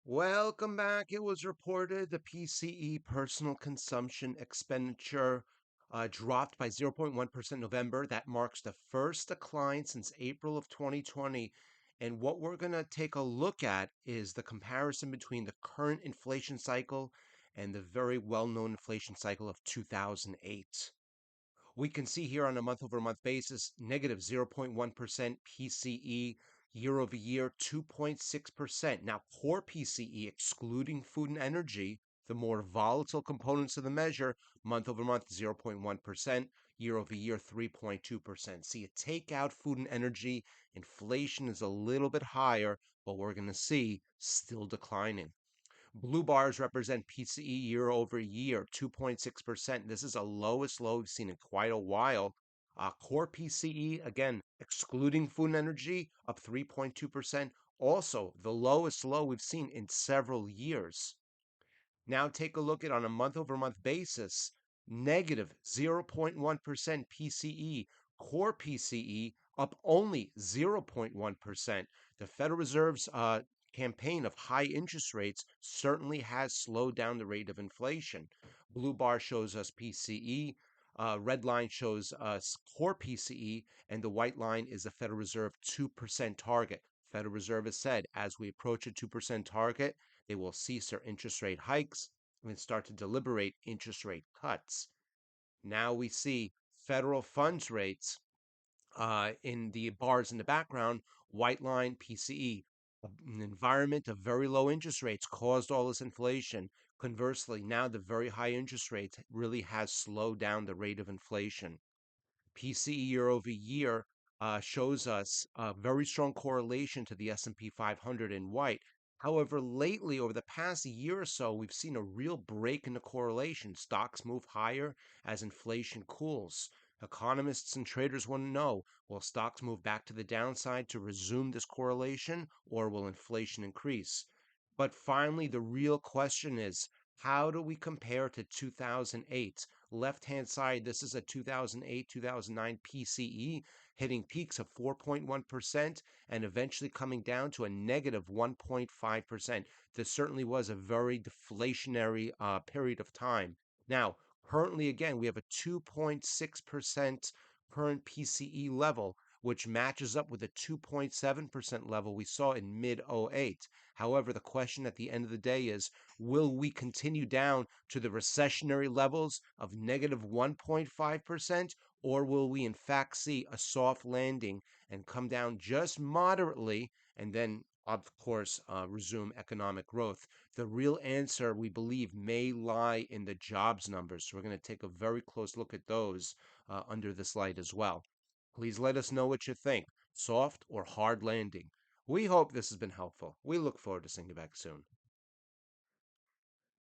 Welcome back. It was reported the PCE personal consumption expenditure dropped by 0.1% November. That marks the first decline since April of 2020. And what we're going to take a look at is the comparison between the current inflation cycle and the very well-known inflation cycle of 2008. We can see here on a month-over-month basis, negative 0.1% PCE, year over year, 2.6%. Now, core PCE, excluding food and energy, the more volatile components of the measure, month over month, 0.1%, year over year, 3.2%. See, you take out food and energy, inflation is a little bit higher, but we're going to see still declining. Blue bars represent PCE year over year, 2.6%. This is the lowest low we've seen in quite a while. Core PCE, again, excluding food and energy, up 3.2%. Also, the lowest low we've seen in several years. Now take a look at on a month over month basis, negative 0.1% PCE, core PCE up only 0.1%. The Federal Reserve's campaign of high interest rates certainly has slowed down the rate of inflation. Blue bar shows us PCE, red line shows us core PCE, and the white line is the Federal Reserve 2% target. Federal Reserve has said as we approach a 2% target, they will cease their interest rate hikes and start to deliberate interest rate cuts. Now we see federal funds rates in the bars in the background, white line PCE. An environment of very low interest rates caused all this inflation. Conversely, now the very high interest rates really has slowed down the rate of inflation. PCE year over year shows us a very strong correlation to the S&P 500 in white. However, lately, over the past year or so, we've seen a real break in the correlation. Stocks move higher as inflation cools. Economists and traders want to know, will stocks move back to the downside to resume this correlation, or will inflation increase? But finally, the real question is, how do we compare to 2008? Left-hand side, this is a 2008, 2009 PCE hitting peaks of 4.1% and eventually coming down to a negative 1.5%. This certainly was a very deflationary period of time. Now, currently, again, we have a 2.6% current PCE level, which matches up with the 2.7% level we saw in mid '08. However, the question at the end of the day is, will we continue down to the recessionary levels of negative 1.5%, or will we in fact see a soft landing and come down just moderately and then, of course, resume economic growth? The real answer, we believe, may lie in the jobs numbers. So we're going to take a very close look at those under this light as well. Please let us know what you think, soft or hard landing. We hope this has been helpful. We look forward to seeing you back soon.